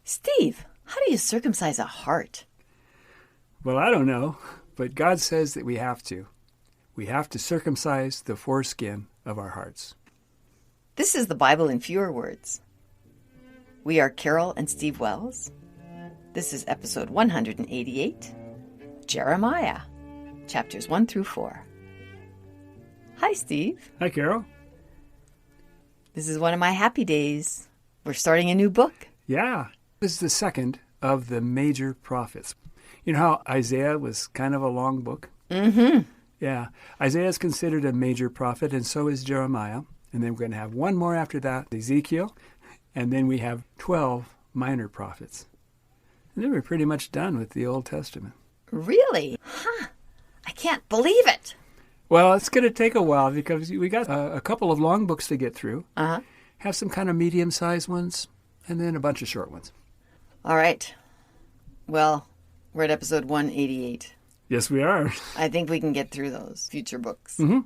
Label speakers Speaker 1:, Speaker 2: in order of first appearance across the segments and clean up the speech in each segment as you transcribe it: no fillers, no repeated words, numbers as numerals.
Speaker 1: Steve, how do you circumcise a heart?
Speaker 2: Well, I don't know, but God says that we have to. We have to circumcise the foreskin of our hearts.
Speaker 1: This is the Bible in fewer words. We are Carol and Steve Wells. This is episode 188, Jeremiah, chapters 1 through 4. Hi, Steve.
Speaker 2: Hi, Carol.
Speaker 1: This is one of my happy days. We're starting a new book.
Speaker 2: Yeah, this is the second of the major prophets. You know how Isaiah was kind of a long book?
Speaker 1: Mm-hmm.
Speaker 2: Yeah, Isaiah is considered a major prophet, and so is Jeremiah. And then we're going to have one more after that, Ezekiel. And then we have 12 minor prophets. And then we're pretty much done with the Old Testament.
Speaker 1: Really? Huh. I can't believe it.
Speaker 2: Well, it's going to take a while because we got a couple of long books to get through.
Speaker 1: Uh-huh.
Speaker 2: Have some kind of medium-sized ones, and then a bunch of short ones.
Speaker 1: All right. Well, we're at episode 188.
Speaker 2: Yes, we are.
Speaker 1: I think we can get through those future books.
Speaker 2: Mm-hmm.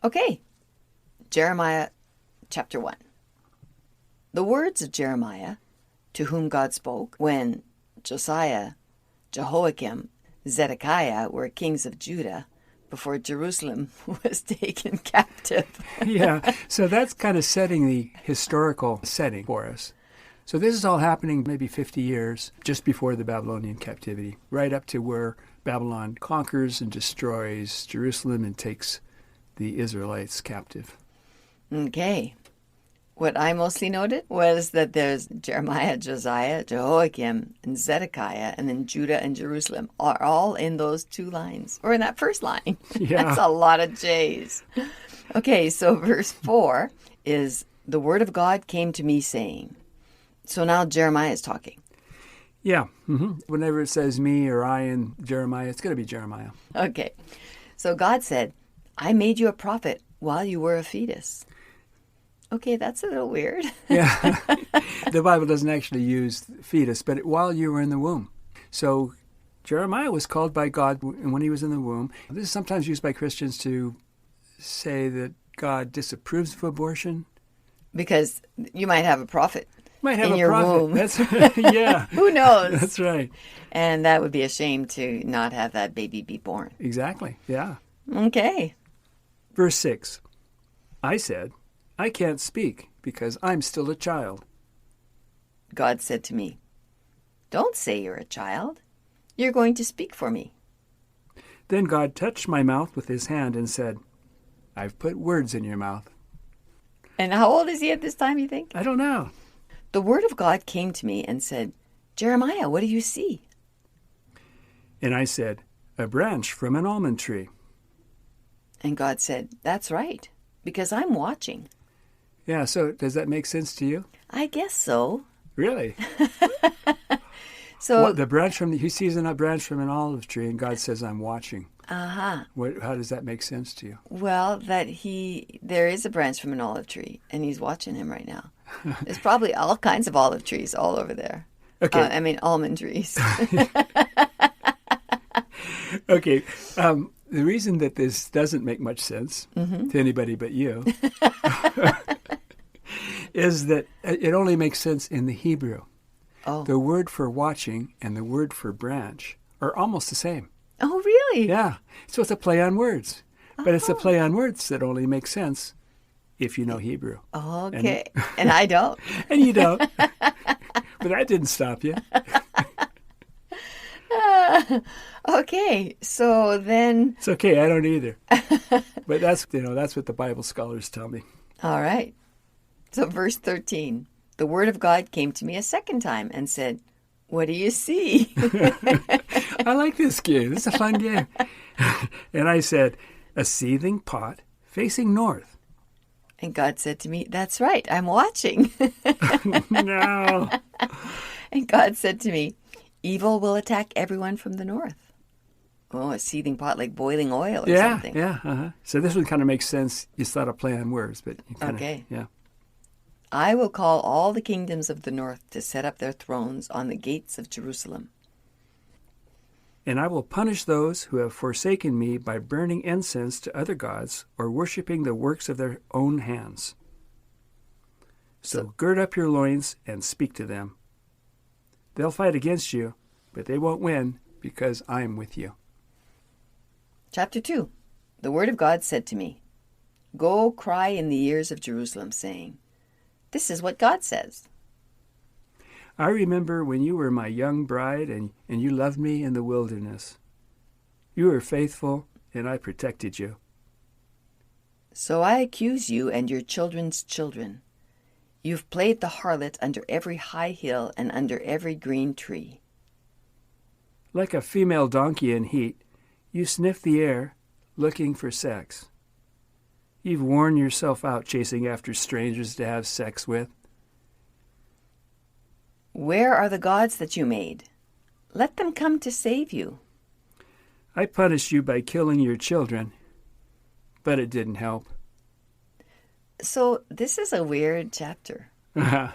Speaker 1: Okay. Jeremiah chapter 1. The words of Jeremiah, to whom God spoke when Josiah, Jehoiakim, Zedekiah were kings of Judah before Jerusalem was taken captive.
Speaker 2: Yeah, so that's kind of setting the historical setting for us. So this is all happening maybe 50 years just before the Babylonian captivity, right up to where Babylon conquers and destroys Jerusalem and takes the Israelites captive.
Speaker 1: Okay. What I mostly noted was that there's Jeremiah, Josiah, Jehoiakim, and Zedekiah, and then Judah and Jerusalem are all in those two lines, or in that first line.
Speaker 2: Yeah.
Speaker 1: That's a lot of J's. Okay, so verse 4 is, the word of God came to me saying. So now Jeremiah is talking.
Speaker 2: Yeah. Mm-hmm. Whenever it says me or I in Jeremiah, it's going to be Jeremiah.
Speaker 1: Okay. So God said, I made you a prophet while you were a fetus. Okay, that's a little weird.
Speaker 2: Yeah. The Bible doesn't actually use fetus, but while you were in the womb. So Jeremiah was called by God when he was in the womb. This is sometimes used by Christians to say that God disapproves of abortion.
Speaker 1: Because you might have a prophet
Speaker 2: Might have
Speaker 1: in
Speaker 2: a
Speaker 1: your
Speaker 2: prophet.
Speaker 1: womb.
Speaker 2: That's yeah.
Speaker 1: Who knows?
Speaker 2: That's right.
Speaker 1: And that would be a shame to not have that baby be born.
Speaker 2: Exactly. Yeah.
Speaker 1: Okay.
Speaker 2: Verse 6. I said, I can't speak because I'm still a child.
Speaker 1: God said to me, don't say you're a child. You're going to speak for me.
Speaker 2: Then God touched my mouth with his hand and said, I've put words in your mouth.
Speaker 1: And how old is he at this time, you think?
Speaker 2: I don't know.
Speaker 1: The word of God came to me and said, Jeremiah, what do you see?
Speaker 2: And I said, a branch from an almond tree.
Speaker 1: And God said, that's right, because I'm watching.
Speaker 2: Yeah, so does that make sense to you?
Speaker 1: I guess so.
Speaker 2: Really?
Speaker 1: So
Speaker 2: The branch from he sees a branch from an olive tree, and God says, "I'm watching."
Speaker 1: Uh-huh.
Speaker 2: How does that make sense to you?
Speaker 1: Well, there is a branch from an olive tree, and he's watching him right now. There's probably all kinds of olive trees all over there.
Speaker 2: Okay.
Speaker 1: Almond trees.
Speaker 2: Okay. The reason that this doesn't make much sense to anybody but you is that it only makes sense in the Hebrew.
Speaker 1: Oh.
Speaker 2: The word for watching and the word for branch are almost the same.
Speaker 1: Oh, really?
Speaker 2: Yeah. So it's a play on words. But it's a play on words that only makes sense if you know Hebrew.
Speaker 1: Okay. And I don't.
Speaker 2: And you don't. But that didn't stop you.
Speaker 1: Okay. So then.
Speaker 2: It's okay. I don't either. But that's what the Bible scholars tell me.
Speaker 1: All right. So verse 13. The word of God came to me a second time and said, what do you see?
Speaker 2: I like this game. This is a fun game. And I said, a seething pot facing north.
Speaker 1: And God said to me, that's right, I'm watching.
Speaker 2: No.
Speaker 1: And God said to me, evil will attack everyone from the north. Oh, a seething pot like boiling oil or something.
Speaker 2: Yeah. Uh-huh. So this one kind of makes sense. It's not a play on words, but you kind of,
Speaker 1: Okay.
Speaker 2: Yeah.
Speaker 1: I will call all the kingdoms of the north to set up their thrones on the gates of Jerusalem.
Speaker 2: And I will punish those who have forsaken me by burning incense to other gods or worshiping the works of their own hands. So gird up your loins and speak to them. They'll fight against you, but they won't win because I'm with you.
Speaker 1: Chapter 2. The word of God said to me, Go cry in the ears of Jerusalem, saying, This is what God says.
Speaker 2: I remember when you were my young bride and you loved me in the wilderness. You were faithful and I protected you.
Speaker 1: So I accuse you and your children's children. You've played the harlot under every high hill and under every green tree.
Speaker 2: Like a female donkey in heat, you sniff the air looking for sex. You've worn yourself out chasing after strangers to have sex with.
Speaker 1: Where are the gods that you made? Let them come to save you.
Speaker 2: I punished you by killing your children, but it didn't help.
Speaker 1: So this is a weird chapter.
Speaker 2: Uh-huh.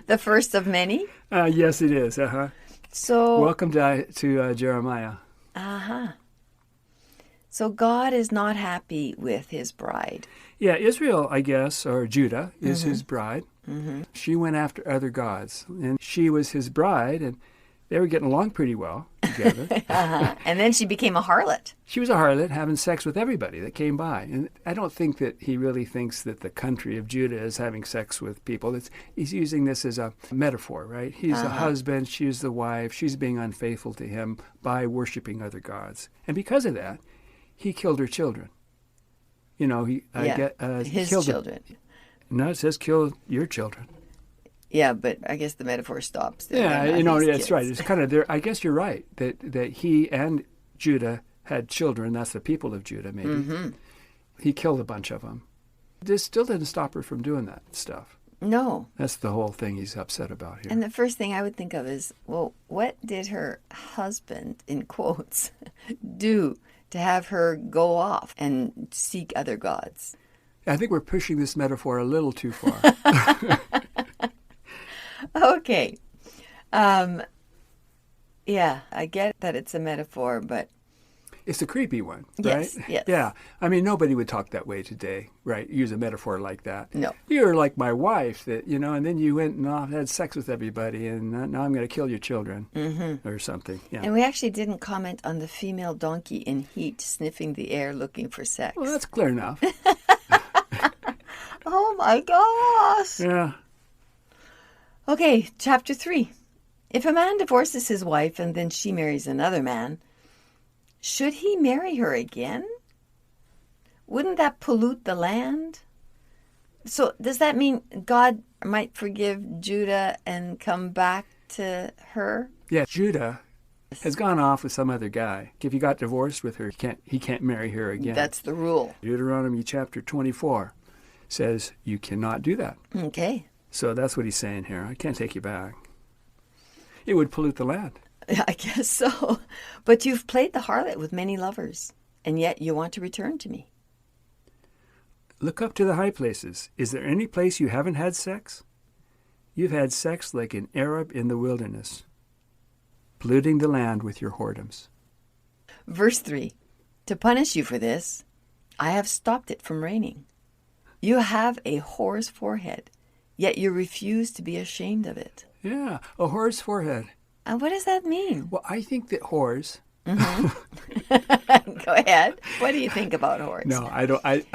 Speaker 1: The first of many?
Speaker 2: Yes, it is. Uh-huh.
Speaker 1: So
Speaker 2: welcome to Jeremiah.
Speaker 1: Uh-huh. So God is not happy with his bride.
Speaker 2: Yeah, Israel, I guess, or Judah, is
Speaker 1: Mm-hmm.
Speaker 2: his bride.
Speaker 1: Mm-hmm.
Speaker 2: She went after other gods, and she was his bride, and they were getting along pretty well together.
Speaker 1: Uh-huh. And then she became a harlot.
Speaker 2: She was a harlot having sex with everybody that came by. And I don't think that he really thinks that the country of Judah is having sex with people. He's using this as a metaphor, right? He's the husband, she's the wife, she's being unfaithful to him by worshiping other gods. And because of that, he killed her children. You know,
Speaker 1: his
Speaker 2: killed
Speaker 1: children.
Speaker 2: No, it says kill your children.
Speaker 1: Yeah, but I guess the metaphor stops there.
Speaker 2: Yeah,
Speaker 1: They're not his
Speaker 2: that's
Speaker 1: kids.
Speaker 2: right. It's kind of there. I guess you're right that he and Judah had children. That's the people of Judah, maybe.
Speaker 1: Mm-hmm.
Speaker 2: He killed a bunch of them. This still didn't stop her from doing that stuff.
Speaker 1: No.
Speaker 2: That's the whole thing he's upset about here.
Speaker 1: And the first thing I would think of is, well, what did her husband, in quotes, do to have her go off and seek other gods?
Speaker 2: I think we're pushing this metaphor a little too far.
Speaker 1: Okay. Yeah, I get that it's a metaphor, but...
Speaker 2: It's a creepy one, right?
Speaker 1: Yes.
Speaker 2: Yeah. I mean, nobody would talk that way today, right? Use a metaphor like that.
Speaker 1: No.
Speaker 2: You're like my wife, and then you went and had sex with everybody, and now I'm going to kill your children, or something. Yeah.
Speaker 1: And we actually didn't comment on the female donkey in heat sniffing the air looking for sex.
Speaker 2: Well, that's clear enough.
Speaker 1: Oh my gosh!
Speaker 2: Yeah.
Speaker 1: Okay, chapter 3. If a man divorces his wife and then she marries another man, should he marry her again? Wouldn't that pollute the land? So does that mean God might forgive Judah and come back to her?
Speaker 2: Yeah, Judah has gone off with some other guy. If he got divorced with her, he can't marry her again.
Speaker 1: That's the rule.
Speaker 2: Deuteronomy chapter 24 says you cannot do that.
Speaker 1: Okay.
Speaker 2: So that's what he's saying here. I can't take you back. It would pollute the land.
Speaker 1: I guess so. But you've played the harlot with many lovers, and yet you want to return to me.
Speaker 2: Look up to the high places. Is there any place you haven't had sex? You've had sex like an Arab in the wilderness, polluting the land with your whoredoms.
Speaker 1: Verse 3. To punish you for this, I have stopped it from raining. You have a whore's forehead, yet you refuse to be ashamed of it.
Speaker 2: Yeah, a whore's forehead.
Speaker 1: And what does that mean?
Speaker 2: Well, I think that whores...
Speaker 1: Go ahead. What do you think about whores?
Speaker 2: No, I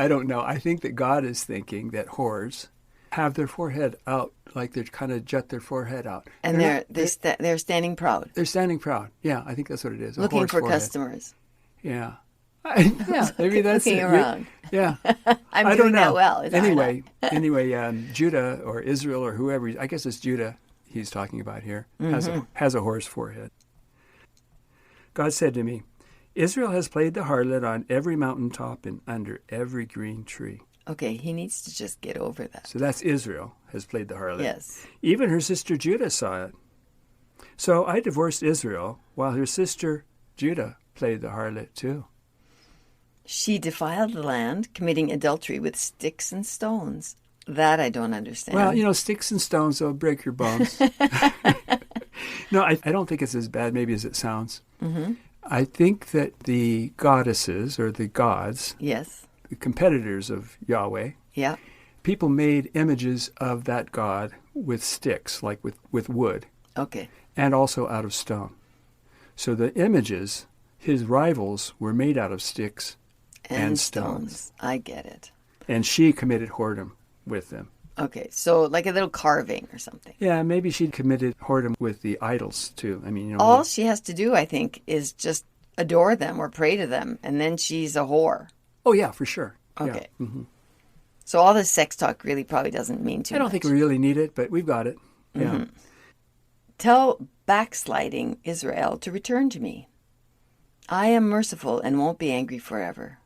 Speaker 2: don't know. I think that God is thinking that whores have their forehead out, like they're kind of jut their forehead out.
Speaker 1: And they're standing proud.
Speaker 2: They're standing proud. Yeah, I think that's what it is.
Speaker 1: Looking for
Speaker 2: forehead.
Speaker 1: customers.
Speaker 2: Yeah. Yeah, maybe that's
Speaker 1: looking
Speaker 2: it.
Speaker 1: around.
Speaker 2: Yeah.
Speaker 1: I'm
Speaker 2: I
Speaker 1: doing
Speaker 2: don't know.
Speaker 1: that well.
Speaker 2: Anyway, Judah or Israel or whoever, I guess it's Judah he's talking about here, has a whore's forehead. God said to me, Israel has played the harlot on every mountaintop and under every green tree.
Speaker 1: Okay, he needs to just get over that.
Speaker 2: So that's Israel has played the harlot.
Speaker 1: Yes.
Speaker 2: Even her sister Judah saw it. So I divorced Israel while her sister Judah played the harlot too.
Speaker 1: She defiled the land, committing adultery with sticks and stones. That I don't understand.
Speaker 2: Well, sticks and stones will break your bones. No, I don't think it's as bad maybe as it sounds.
Speaker 1: Mm-hmm.
Speaker 2: I think that the goddesses or the gods,
Speaker 1: Yes.
Speaker 2: the competitors of Yahweh,
Speaker 1: Yeah.
Speaker 2: people made images of that god with sticks, like with wood,
Speaker 1: Okay.
Speaker 2: and also out of stone. So the images, his rivals, were made out of sticks and stones.
Speaker 1: I get it.
Speaker 2: And she committed whoredom with them.
Speaker 1: Okay, so like a little carving or something.
Speaker 2: Yeah, maybe she committed whoredom with the idols too. I mean, you know,
Speaker 1: All she has to do, I think, is just adore them or pray to them, and then she's a whore.
Speaker 2: oh yeah, for sure.
Speaker 1: Okay.
Speaker 2: Yeah. Mm-hmm.
Speaker 1: So all this sex talk really probably doesn't mean too much.
Speaker 2: I don't think we really need it, but we've got it. Yeah.
Speaker 1: Mm-hmm. Tell backsliding Israel to return to me. I am merciful and won't be angry forever.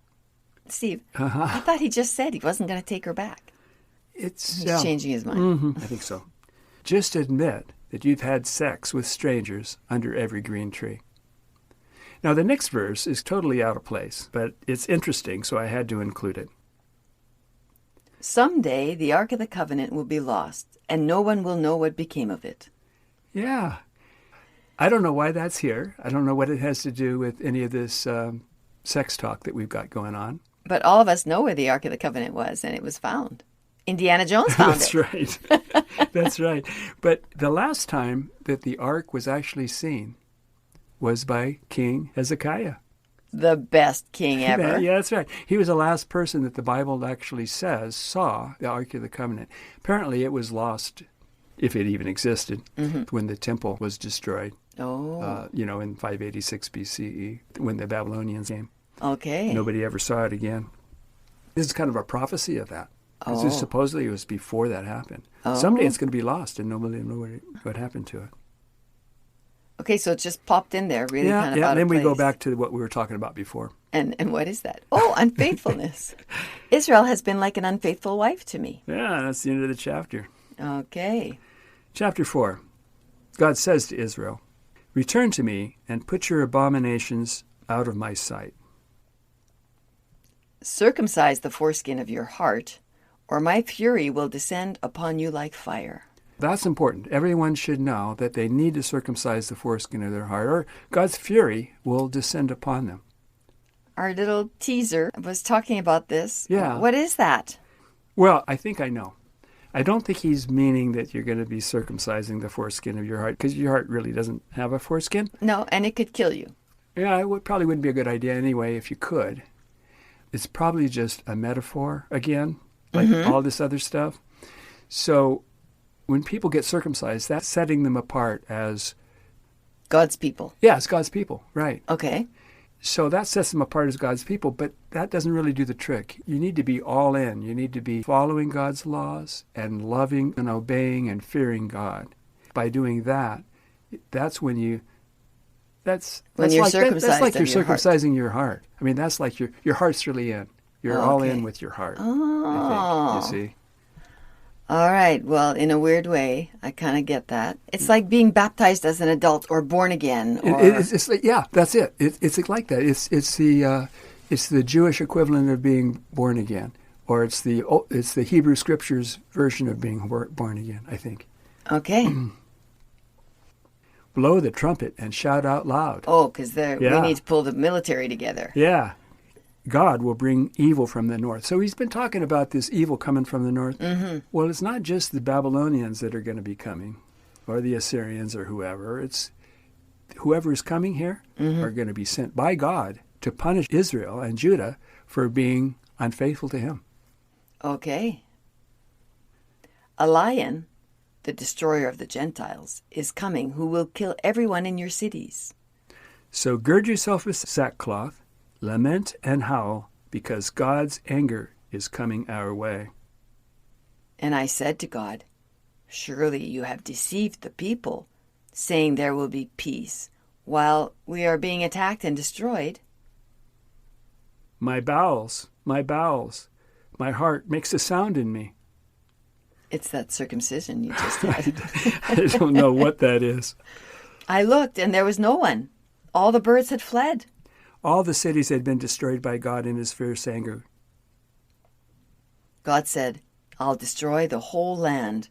Speaker 1: Steve, I thought he just said he wasn't going to take her back.
Speaker 2: He's
Speaker 1: Changing his mind.
Speaker 2: Mm-hmm. I think so. Just admit that you've had sex with strangers under every green tree. Now, the next verse is totally out of place, but it's interesting, so I had to include it.
Speaker 1: Someday the Ark of the Covenant will be lost, and no one will know what became of it.
Speaker 2: Yeah. I don't know why that's here. I don't know what it has to do with any of this sex talk that we've got going on.
Speaker 1: But all of us know where the Ark of the Covenant was, and it was found. Indiana Jones found
Speaker 2: That's
Speaker 1: it.
Speaker 2: right. That's right. But the last time that the ark was actually seen was by King Hezekiah.
Speaker 1: The best king ever.
Speaker 2: Yeah, that's right. He was the last person that the Bible actually says saw the Ark of the Covenant. Apparently it was lost, if it even existed, when the temple was destroyed.
Speaker 1: Oh.
Speaker 2: In 586 BCE, when the Babylonians came.
Speaker 1: Okay.
Speaker 2: Nobody ever saw it again. This is kind of a prophecy of that.
Speaker 1: Oh.
Speaker 2: Supposedly it was before that happened.
Speaker 1: Oh.
Speaker 2: Someday it's going to be lost and nobody will know what happened to it.
Speaker 1: Okay, so it just popped in there, really kind of
Speaker 2: Yeah,
Speaker 1: out
Speaker 2: and then
Speaker 1: of
Speaker 2: we go
Speaker 1: place.
Speaker 2: back to what we were talking about before.
Speaker 1: And what is that? Oh, unfaithfulness. Israel has been like an unfaithful wife to me.
Speaker 2: Yeah, that's the end of the chapter.
Speaker 1: Okay.
Speaker 2: Chapter 4. God says to Israel, "Return to me and put your abominations out of my sight."
Speaker 1: Circumcise the foreskin of your heart, or my fury will descend upon you like fire.
Speaker 2: That's important. Everyone should know that they need to circumcise the foreskin of their heart, or God's fury will descend upon them.
Speaker 1: Our little teaser was talking about this.
Speaker 2: Yeah.
Speaker 1: What is that?
Speaker 2: Well, I think I know. I don't think he's meaning that you're going to be circumcising the foreskin of your heart, because your heart really doesn't have a foreskin.
Speaker 1: No, and it could kill you.
Speaker 2: Yeah, probably wouldn't be a good idea anyway if you could. It's probably just a metaphor again, like all this other stuff. So when people get circumcised, that's setting them apart as...
Speaker 1: God's people.
Speaker 2: Yeah, it's God's people, right.
Speaker 1: Okay.
Speaker 2: So that sets them apart as God's people, but that doesn't really do the trick. You need to be all in. You need to be following God's laws and loving and obeying and fearing God. By doing that, that's when you... That's
Speaker 1: When you're
Speaker 2: like,
Speaker 1: circumcised
Speaker 2: that's like
Speaker 1: of
Speaker 2: you're
Speaker 1: your heart.
Speaker 2: circumcising your heart. I mean, that's like your heart's really in. You're all in with your heart, I think, you see.
Speaker 1: All right. Well, in a weird way, I kind of get that. It's like being baptized as an adult or born again. Or...
Speaker 2: It's like, yeah, that's it. It's like that. It's the Jewish equivalent of being born again, or it's the Hebrew Scriptures version of being born again, I think.
Speaker 1: Okay.
Speaker 2: Blow the trumpet and shout out loud.
Speaker 1: Oh, because we need to pull the military together.
Speaker 2: Yeah. God will bring evil from the north. So he's been talking about this evil coming from the north. Mm-hmm. Well, it's not just the Babylonians that are going to be coming, or the Assyrians or whoever. It's whoever is coming here are going to be sent by God to punish Israel and Judah for being unfaithful to him.
Speaker 1: Okay. A lion, the destroyer of the Gentiles, is coming, who will kill everyone in your cities.
Speaker 2: So gird yourself with sackcloth, lament and howl, because God's anger is coming our way.
Speaker 1: And I said to God, surely you have deceived the people, saying there will be peace, while we are being attacked and destroyed.
Speaker 2: My bowels, my heart makes a sound in me.
Speaker 1: It's that circumcision you just had.
Speaker 2: I don't know what that is.
Speaker 1: I looked, and there was no one. All the birds had fled.
Speaker 2: All the cities had been destroyed by God in his fierce anger.
Speaker 1: God said, I'll destroy the whole land.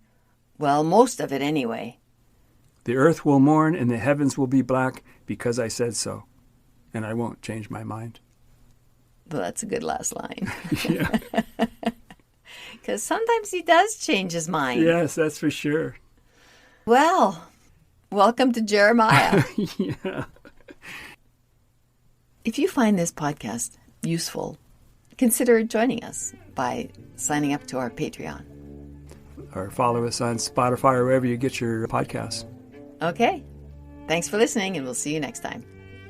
Speaker 1: Well, most of it anyway.
Speaker 2: The earth will mourn and the heavens will be black because I said so. And I won't change my mind.
Speaker 1: Well, that's a good last line.
Speaker 2: Yeah.
Speaker 1: Because sometimes he does change his mind.
Speaker 2: Yes, that's for sure.
Speaker 1: Well, welcome to Jeremiah.
Speaker 2: Yeah.
Speaker 1: If you find this podcast useful, consider joining us by signing up to our Patreon.
Speaker 2: Or follow us on Spotify or wherever you get your podcasts.
Speaker 1: Okay. Thanks for listening, and we'll see you next time.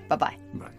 Speaker 1: Bye-bye.
Speaker 2: Bye.